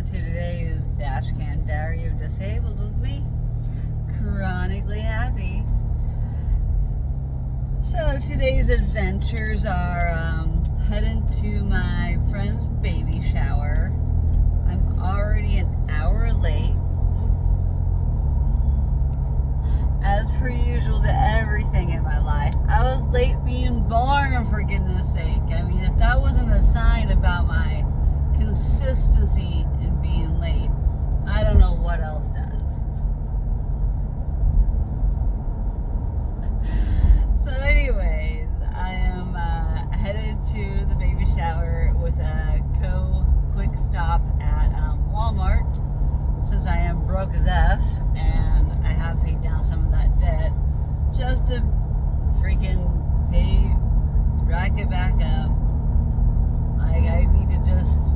today's Dashcam Diary of Disabled with me, Chronically Happy. So today's adventures are heading to my friend's baby shower. I'm already an hour late. As per usual to everything in my life. I was late being born, for goodness sake. I mean, if that wasn't a sign about my consistency in being late, I don't know what else does. So anyways, I am headed to the baby shower with a quick stop at Walmart, since I am broke as F and I have paid down some of that debt just to freaking rack it back up. Like, I need to just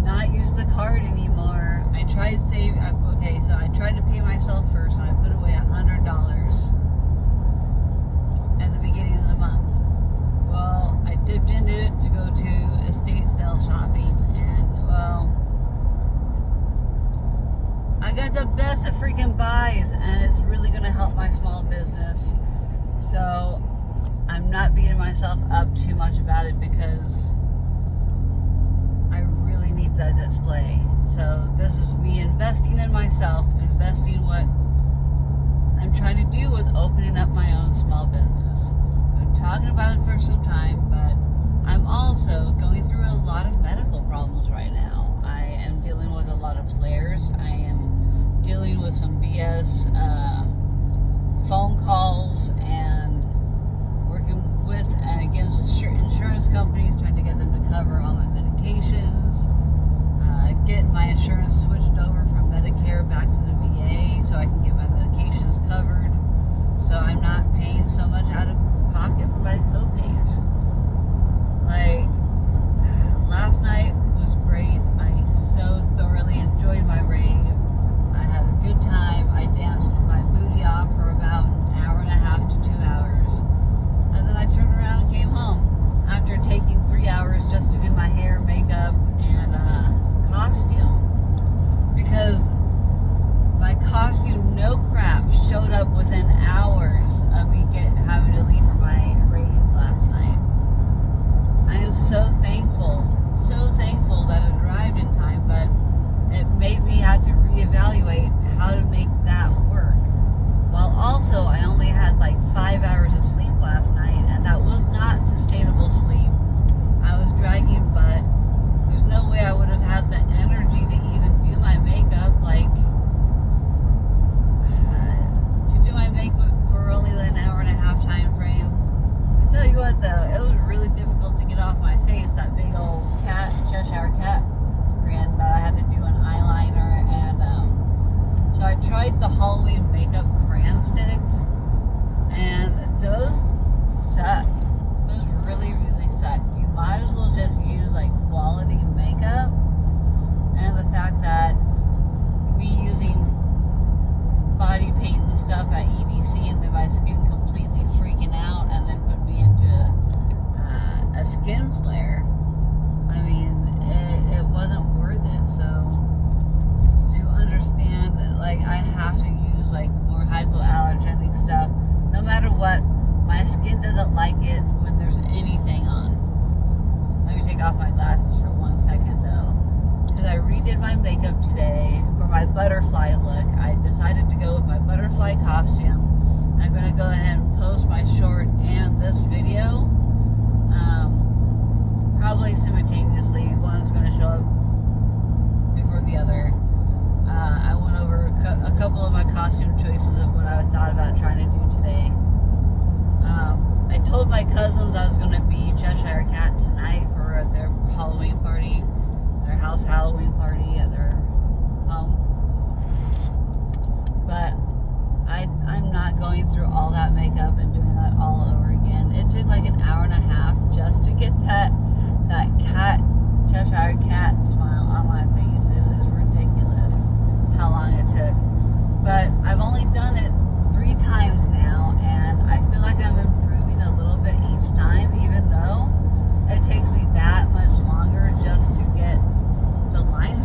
not use the card anymore. I tried I tried to pay myself first, and I put away $100 at the beginning of the month. Well, I dipped into it to go to estate sale shopping, and well, I got the best of freaking buys, and it's really going to help my small business. So I'm not beating myself up too much about it because I really need that display. So this is me investing in myself, investing what I'm trying to do with opening up my own small business. I've been talking about it for some time, but I'm also going through a lot of medical problems right now. I am dealing with a lot of flares. I am dealing with some BS phone calls and working with and against insurance companies, trying to get them to cover all my medications, getting my insurance switched over from Medicare back to the VA so I can get my medications covered, so I'm not paying so much out of pocket for my co-pays. Like, last night was great. I so thoroughly enjoyed my rave. I had a good time. I danced my booty off for about an hour and a half to 2 hours. And then I turned around and came home after taking 3 hours just to do my hair, makeup, and costume. Because my costume, no crap, showed up within hours of me having to leave for my rave last night. I am so thankful that it arrived in time, but it made me have to reevaluate how to make that work. While also, I only had like 5 hours of sleep last night, and that was not sustainable sleep. I was dragging butt. There's no way I would have had the energy to even do my makeup, to do my makeup for only an hour and a half time frame. I tell you what though, it was really difficult to get off my face, that big old Cheshire cat grin that I had to do an eyeliner, and so I tried the Halloween makeup crayon sticks, and those suck. Those really, really suck. You might as well just use like quality makeup. And the fact that me using body paint and stuff at EDC and then my skin completely freaking out and then put me into a skin flare, I mean, it wasn't worth it. So to understand, like, I have to use like more hypoallergenic stuff, no matter what. My skin doesn't like it when there's anything on. Let me take off my glasses for 1 second though, because I redid my makeup today for my butterfly look. I decided to go with my butterfly costume. I'm going to go ahead and post my short and this video, probably simultaneously. One's going to show up before the other. I went over a couple of my costume choices of what I thought about trying to do today. I told my cousins I was going to be Cheshire Cat tonight for their Halloween party, their house Halloween party at their home. But I'm not going through all that makeup and doing that all over again. It took like an hour and a half just to get that Cheshire Cat smile on my face. It was ridiculous how long it took. But I've only done it 3 times now, and I feel like I'm improving a little bit each time, even though it takes me that much longer just to get the lines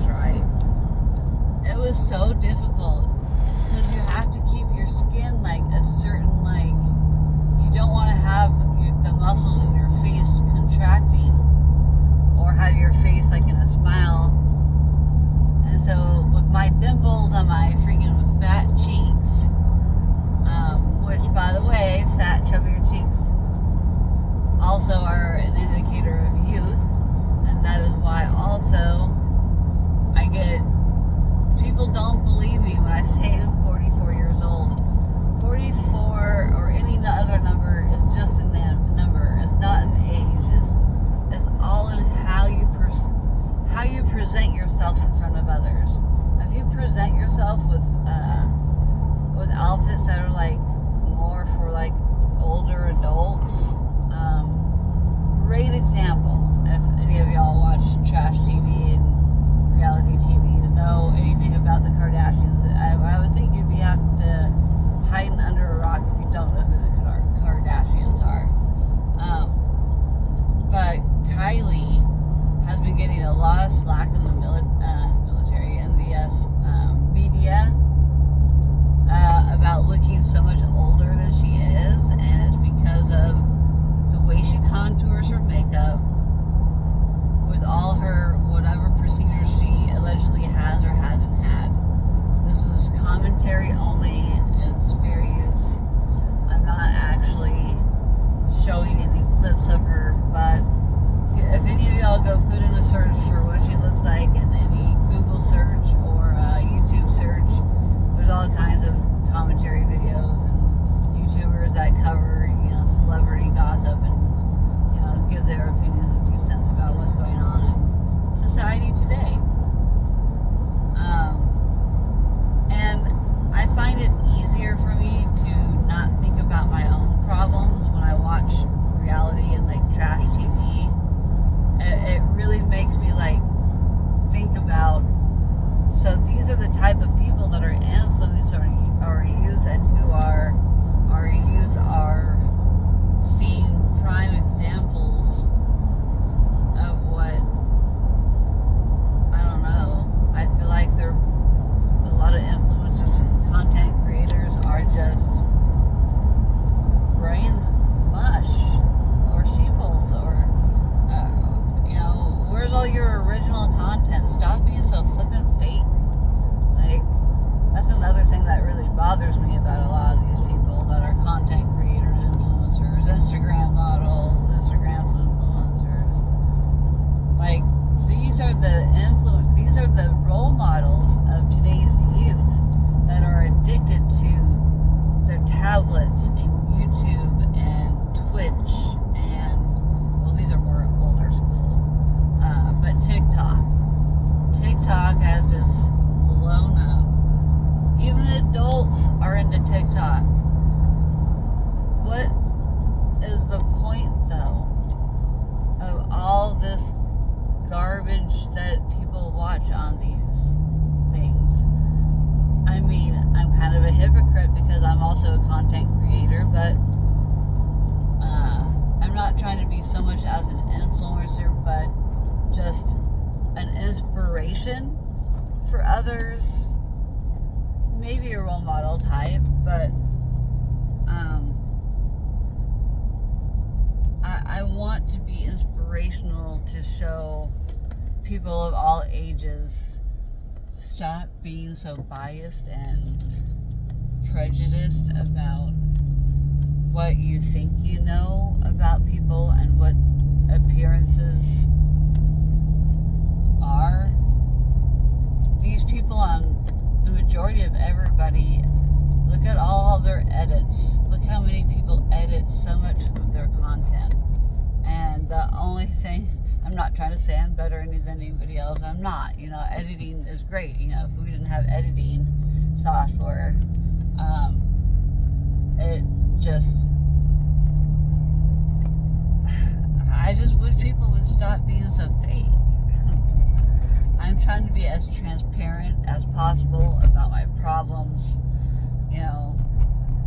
smile. And so with my dimples on my freaking fat cheeks, which by the way, fat, chubbier cheeks also are an indicator of youth. And that is why also I get, people don't believe me when I say I'm 44 years old. 44 or any other number is just a number. It's not an age. It's all in how you present yourself in front of others. If you present yourself with outfits that are like more for like older adults, great example. If any of y'all watch trash TV and reality TV to know anything about the Kardashians, I would think you'd be out to hiding under a rock if you don't know who the Kardashians are. But Kylie has been getting a lot of slack in the military and the media about looking so much older than she is, and it's because of the way she contours her makeup with all her whatever procedures she allegedly has or hasn't had. This is commentary only. It's fair use. I'm not actually showing any clips of her, but if any of y'all go put in a search for what she looks like in any Google search or YouTube search, there's all kinds of commentary videos and YouTubers that cover, celebrity gossip and, give their opinions and 2 cents about what's going on in society today. And I find it easier for me to not think about my own problems when I watch reality and like trash TV. It really makes me like think about, so these are the type of people that are influencing our youth, and who our youth are seeing prime examples of what, I don't know, I feel like a lot of influencers and content creators are just brains mush or sheeples or where's all your original content? Stop being so flippin' fake. Like, that's another thing that really bothers me about a lot of these people that are content creators, influencers, Instagram models, Instagram influencers. Like, these are the role models of today's youth that are addicted to their tablets and YouTube and Twitch and, well, these are more older school. But TikTok has just blown up. Even adults are into TikTok. What is the point, though, of all this garbage that people watch on these things? I mean, I'm kind of a hypocrite because I'm also a content creator, but I'm not trying to be so much as an influencer, but just an inspiration for others, maybe a role model type, but I want to be inspirational to show people of all ages, stop being so biased and prejudiced about what you think you know about people and what appearances are. These people, on the majority of everybody, look at all their edits. Look how many people edit so much of their content. And the only thing, I'm not trying to say I'm better than anybody else. I'm not. Editing is great. If we didn't have editing software, it just, I just wish people would stop being so fake. I'm trying to be as transparent as possible about my problems.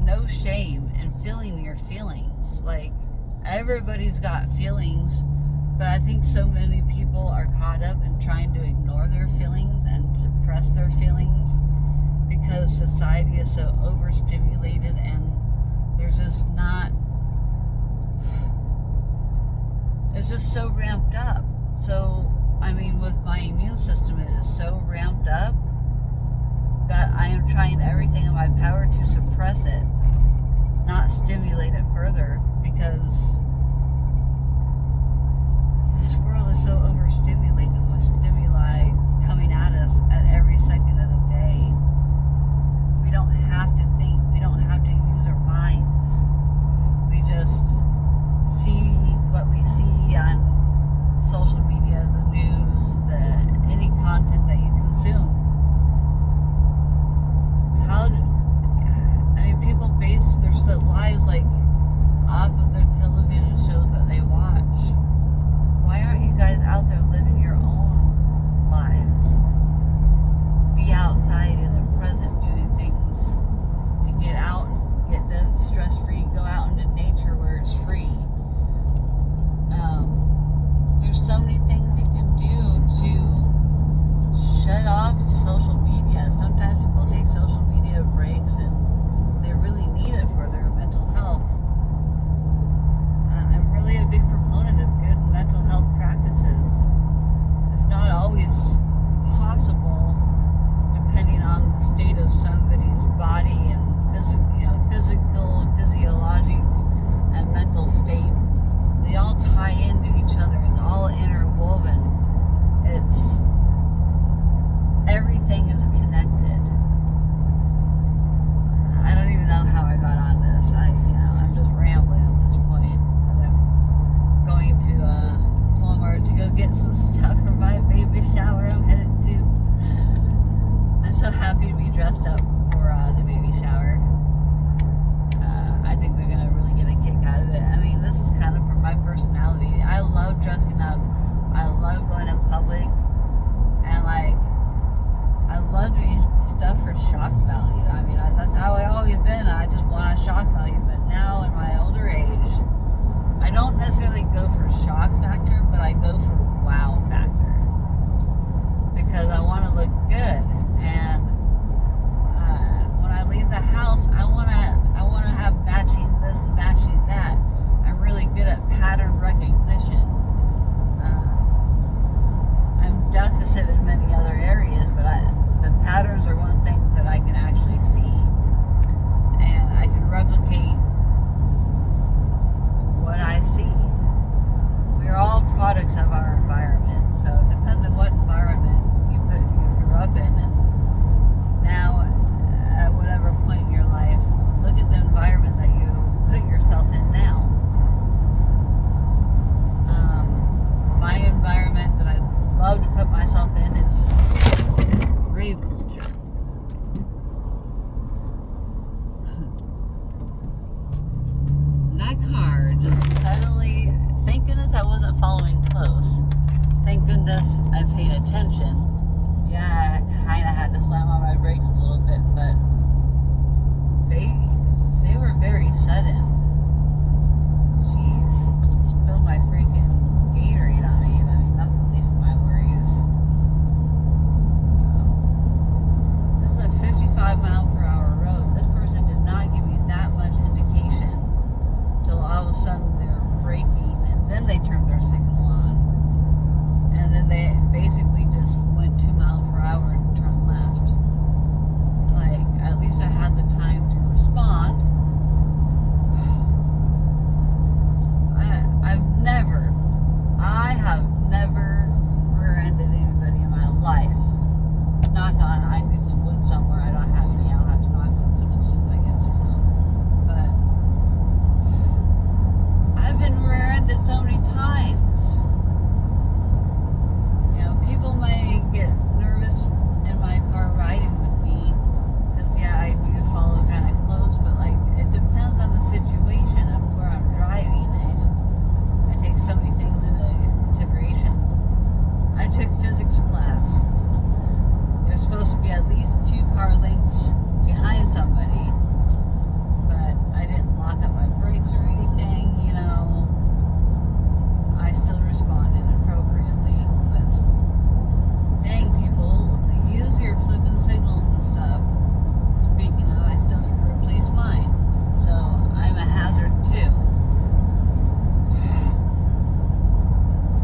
No shame in feeling your feelings. Like, everybody's got feelings, but I think so many people are caught up in trying to ignore their feelings and suppress their feelings because society is so overstimulated and there's just not, it's just so ramped up. So I mean, with my immune system, it is so ramped up that I am trying everything in my power to suppress it, not stimulate it further, because this world is so overstimulated with stimuli coming at us at every second of the day. We don't have to think, we don't have to use our minds. We just see what we see on social media, the news, any content that you consume. People base their lives like off of their television shows that they watch. Why aren't you guys out there living your own lives? Be outside in the present doing things to get out and get stress-free, go out into nature where it's free. There's so many things you can do to shut off social media. Sometimes people take social media breaks and they really need it for their mental health. I'm really a big proponent of good mental health practices. It's not always possible, depending on the state of somebody's body and physical, physiologic, and mental state. They all tie into each other. It's all interwoven. Everything is connected. I don't even know how I got on this. I'm just rambling at this point. I'm going to Walmart to go get some stuff for my baby shower I'm headed to. I'm so happy to be dressed up for the baby shower. I think they're going to really get a kick out of it. I mean, this is kind of for my personality. I love dressing up. I love going in public. And I love doing stuff for shock value. I mean, that's how I always been. I just want a shock value. But now in my older age, I don't necessarily go for shock factor, but I go for wow factor. Because I want to look good. And when I leave the house, I want to have matching this and matching that. I'm really good at pattern recognition. I'm deficit in many other areas, but patterns are one thing that I can actually see, and I can replicate what I see. We are all products of our environment, so it depends on what environment you grew up in, and now at whatever point in your life, look at the environment that you put yourself in now. My environment that I love to put myself in is rave culture. That car just suddenly, thank goodness I wasn't following close. Thank goodness I paid attention. Yeah, I kind of had to slam on my brakes a little bit, but they were very sudden. Jeez, spilled my freaking Gatorade on me. I mean, that's the least of my worries. This is a 55-mile-per-hour road. This person did not give me that much indication till all of a sudden they're braking, and then they turned their signal on. And then they basically just went 2 miles per hour and turned left. Like, at least I had the time to respond. I have never rear-ended anybody in my life. Knock on, I need some wood somewhere. I don't have any. I'll have to knock on some as soon as I get to some. But I've been rear-ended so many times. People may get nervous in my car riding with me, because I do follow kind of close, but it depends on the situation and where I'm driving, and I take so many things into consideration. I took physics class. You're supposed to be at least 2 car lengths behind somebody, but I didn't lock up my brakes or anything, I still responded appropriately, but dang, people, use your flipping signals and stuff. Speaking of, I still need to replace mine, so I'm a hazard too.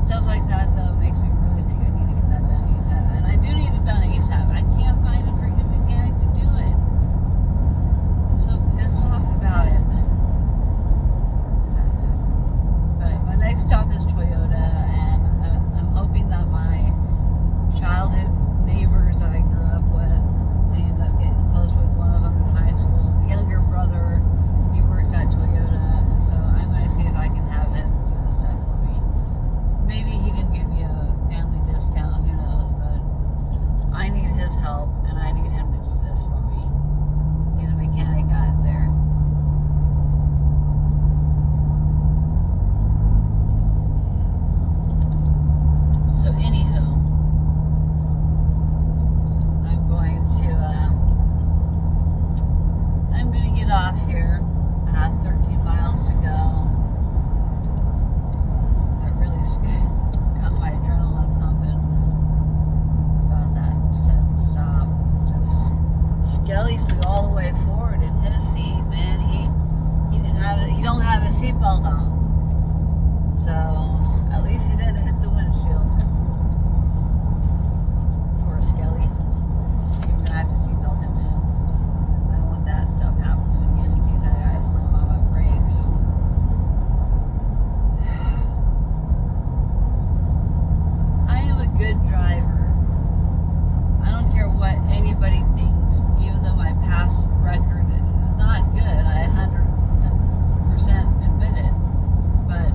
Stuff like that, though, makes me really think I good driver. I don't care what anybody thinks, even though my past record is not good. I 100% admit it. But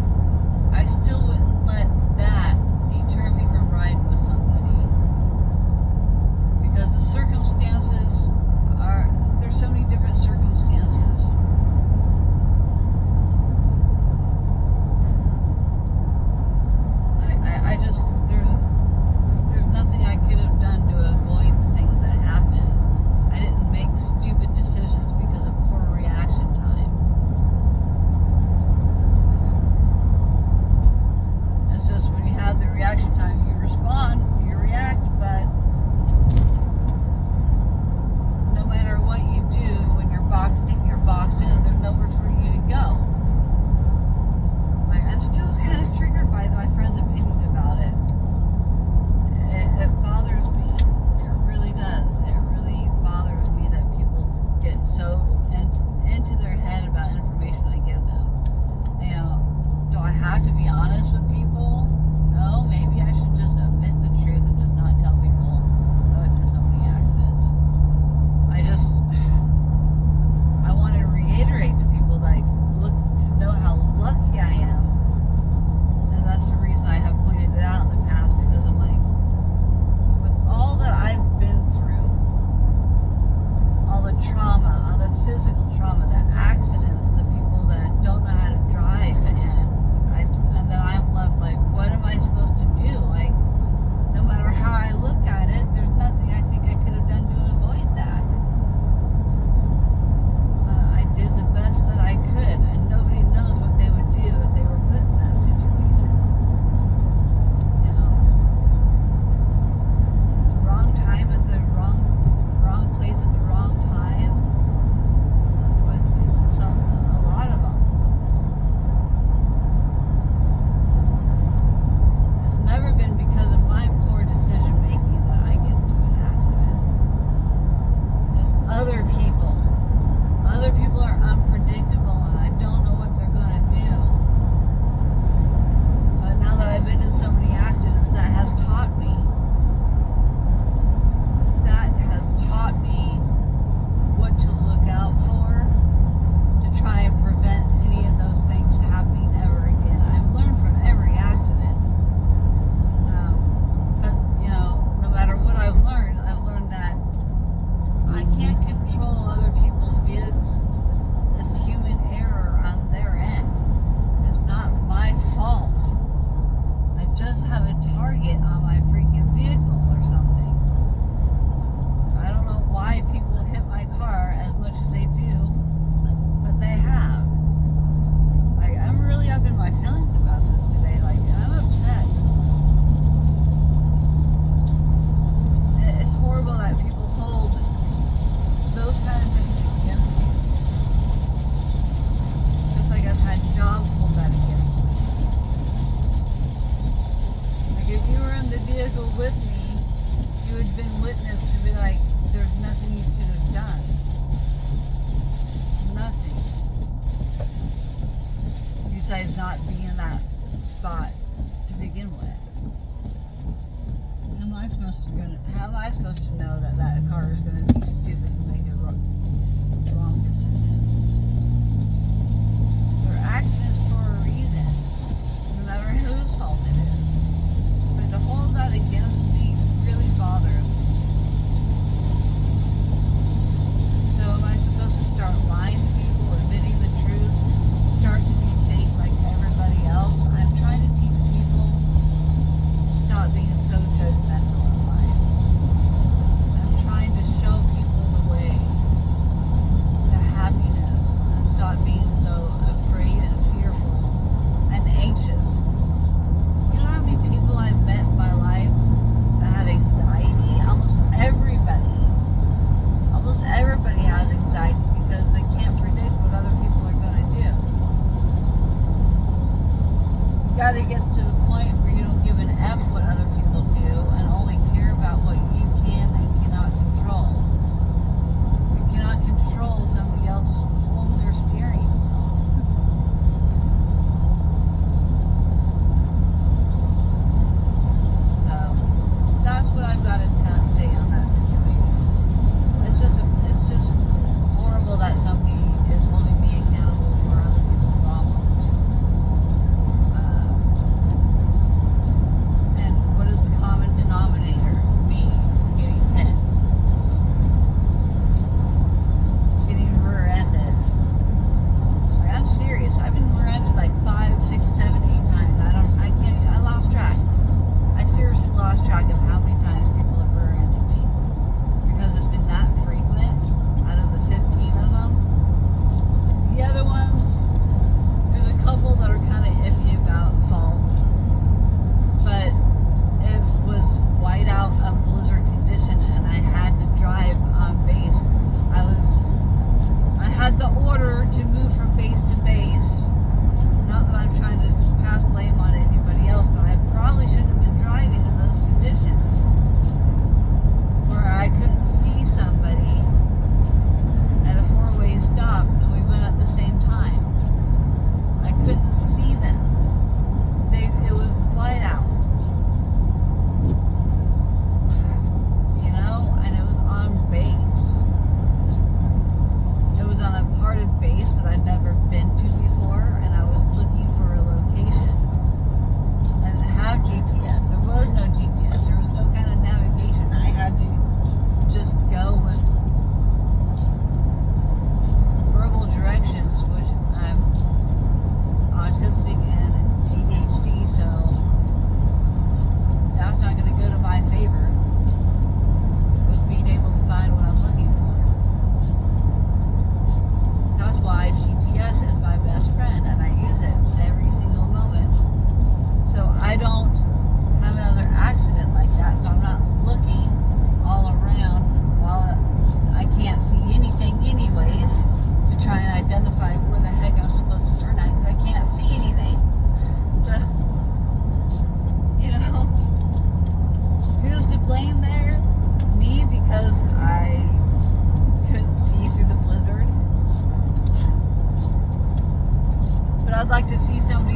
I still wouldn't let that deter me from riding with somebody. Because the circumstances there's so many different circumstances. I just, there's nothing I could have done to avoid the things that happened. I didn't make stupid decisions because of poor reaction time. It's just when you have the reaction time, you respond, you react, but no matter what you do, when you're boxed in, you're boxed in, and there's nowhere for you to go. Like, I'm still kind of triggered by my friend's opinion about it. It bothers me. It really does. It really bothers me that people get so into their head about information I give them. You know, do I have to be honest with people? No, maybe I should just admit the truth and just not tell people that I've been in so many accidents. I want to reiterate to people, like, look to know how lucky I am. And that's the reason I have pointed it out in the past, because I'm like, with all that I've been through, all the trauma, all the physical trauma, the accidents, the people that don't know how to drive, and then I'm left like, what am I supposed to do? Like, no matter how I look at it, there's nothing I think I could have done to avoid that. I did the best that I could, and nobody knows what they would do if they were put in that situation. You know, it's the wrong time at the wrong place at the wrong time. With a lot of them. It's never been because of my poor decision making that I get into an accident. It's other people. Other people are unpredictable, and I don't know what they're going to do. But now that I've been in so many accidents, that has taught me. What to look out for to try and prevent any of those things happening ever again. I've learned from every accident. But, you know, no matter what I've learned that I can't control other people's vehicles. It's human error on their end. It's not my fault. I just have a target on my freaking vehicle or something. I don't know why people hit my car as much as they do, but they have. Like, I'm really up in my feelings about this today. Like, I'm upset. It's horrible that people hold those kind of things against me. Just like I've had jobs hold that against me. Like, if you were in the vehicle with me, you would have been witness to be like, there's nothing you could have done. Nothing. Besides not be in that spot to begin with. How am I supposed to know that that car is going to be stupid and make a wrong decision? They're accidents for a reason. No matter whose fault it is. But to hold that against me really bothers me. So am I supposed to start lying to people, admitting the truth, start to be fake like everybody else? I'm trying to teach people to stop being so judgmental in life. I'm trying to show people the way to happiness.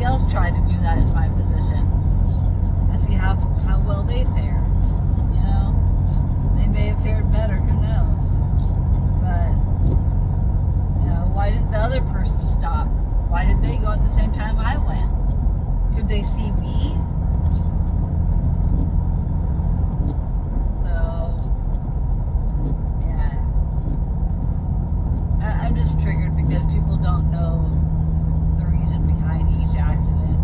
else tried to do that in my position and see how well they fare. You know, they may have fared better, who knows? But, you know, why did the other person stop? Why did they go at the same time I went? Could they see me? I'm just triggered because people don't know the reason behind each accident.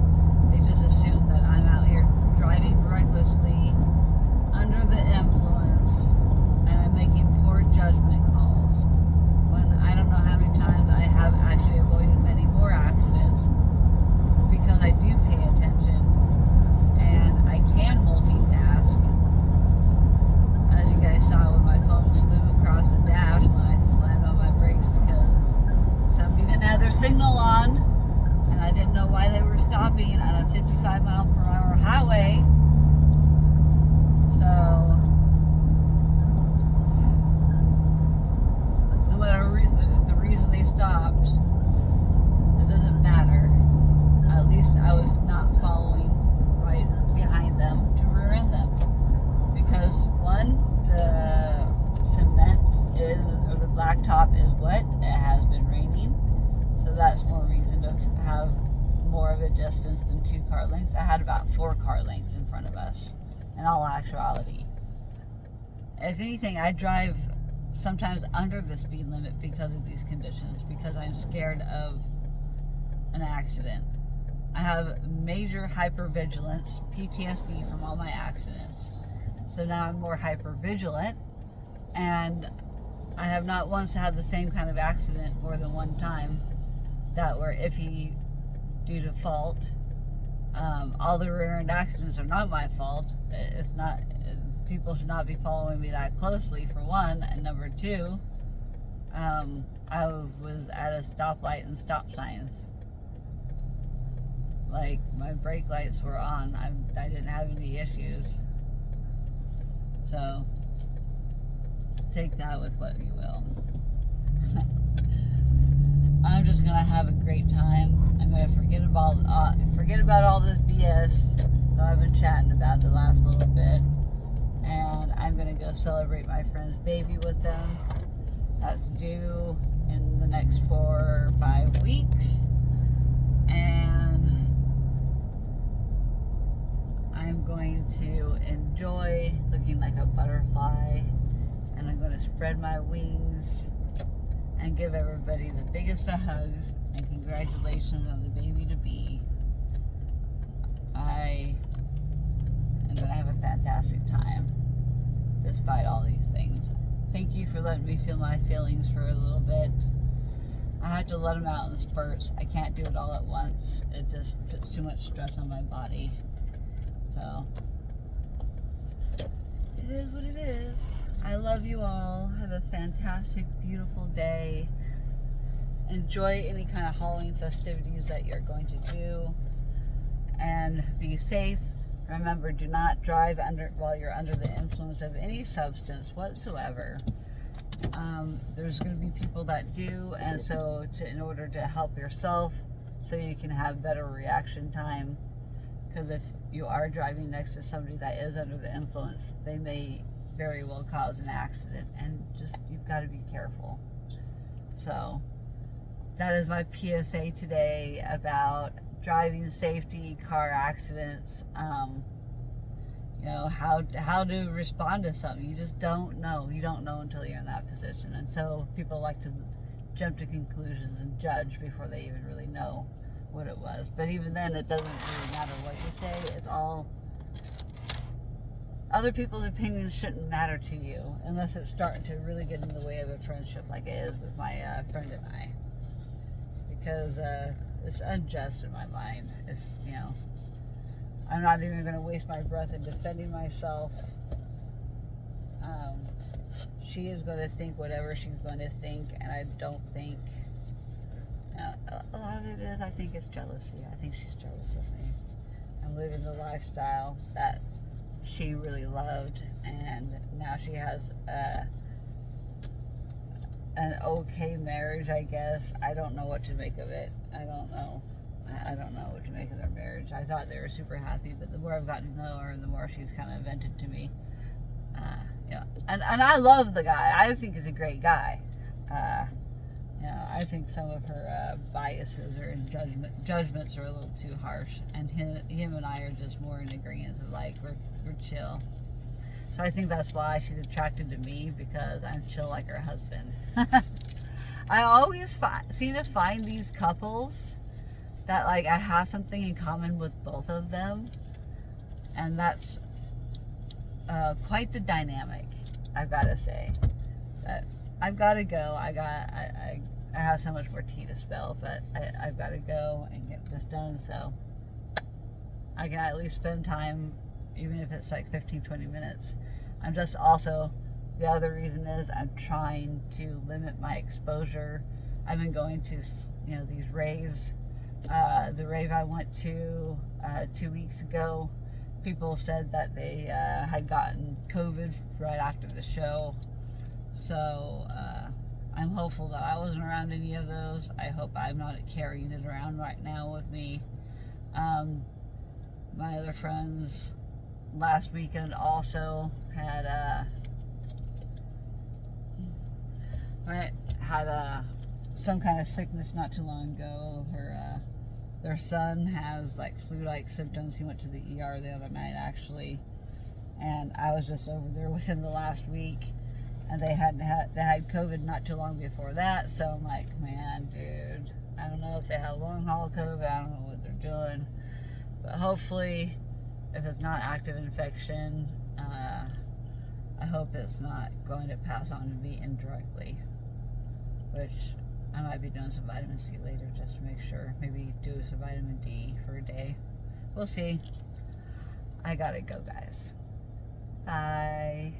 They just assume that I'm out here driving recklessly under the influence and I'm making poor judgment calls, when I don't know how many times I have actually avoided many more accidents because I do pay attention and I can multitask. As you guys saw when my phone flew across the dash when I slammed on my brakes because somebody didn't have their signal on and I didn't know why they were stopping on a 55 mile per hour highway. So no matter the reason they stopped, it doesn't matter. At least I was not following right behind them to rear end them. Because one, the cement or the blacktop is wet. It has been raining, so that's more reason to have more of a distance than 2 car lengths. I had about 4 car lengths in front of us, in all actuality. If anything, I drive sometimes under the speed limit because of these conditions, because I'm scared of an accident. I have major hypervigilance, PTSD from all my accidents. So now I'm more hyper vigilant, and I have not once had the same kind of accident more than one time that were iffy due to fault. All the rear end accidents are not my fault. It's not. People should not be following me that closely, for one, and number two, I was at a stoplight and stop signs. Like, my brake lights were on. I didn't have any issues. So, take that with what you will. I'm just gonna have a great time. I'm gonna forget about all this BS that I've been chatting about the last little bit, and I'm gonna go celebrate my friend's baby with them. That's due in the next 4 or 5 weeks, and I'm going to enjoy looking like a butterfly, and I'm going to spread my wings and give everybody the biggest of hugs and congratulations on the baby to be. I am going to have a fantastic time despite all these things. Thank you for letting me feel my feelings for a little bit. I have to let them out in spurts. I can't do it all at once. It just puts too much stress on my body. So, it is what it is. I love you all. Have a fantastic, beautiful day. Enjoy any kind of Halloween festivities that you're going to do. And be safe. Remember, do not drive while you're under the influence of any substance whatsoever. There's going to be people that do, and so in order to help yourself so you can have better reaction time, because if you are driving next to somebody that is under the influence, they may very well cause an accident, and just, you've got to be careful. So that is my PSA today about driving safety, car accidents, you know, how to respond to something. You just don't know. You don't know until you're in that position. And so people like to jump to conclusions and judge before they even really know what it was. But even then, it doesn't really matter what you say. It's all, other people's opinions shouldn't matter to you unless it's starting to really get in the way of a friendship like it is with my friend and I. Because it's unjust in my mind. It's, you know, I'm not even going to waste my breath in defending myself. She is going to think whatever she's going to think, and I don't think, a lot of it is, I think it's jealousy. I think she's jealous of me. I'm living the lifestyle that she really loved, and now she has an okay marriage, I guess. I don't know what to make of it. I don't know. I don't know what to make of their marriage. I thought they were super happy, but the more I've gotten to know her, the more she's kind of vented to me. And I love the guy. I think he's a great guy. I think some of her biases or judgments are a little too harsh, and him and I are just more in agreement of like we're chill. So I think that's why she's attracted to me, because I'm chill like her husband. I always seem to find these couples that like I have something in common with both of them, and that's quite the dynamic, I've got to say. But I've got to go. I have so much more tea to spill, but I've got to go and get this done so I can at least spend time, even if it's like 15-20 minutes. I'm just also, the other reason is I'm trying to limit my exposure. I've been going to these raves. The rave I went to 2 weeks ago, people said that they had gotten COVID right after the show. So I'm hopeful that I wasn't around any of those. I hope I'm not carrying it around right now with me. My other friends last weekend also had some kind of sickness not too long ago. Their son has like flu-like symptoms. He went to the ER the other night actually, and I was just over there within the last week, and they had COVID not too long before that. So I'm like, man, dude, I don't know if they have long haul COVID. I don't know what they're doing, but hopefully, if it's not active infection, I hope it's not going to pass on to me indirectly, which I might be doing some vitamin C later just to make sure. Maybe do some vitamin D for a day. We'll see. I gotta go, guys. Bye.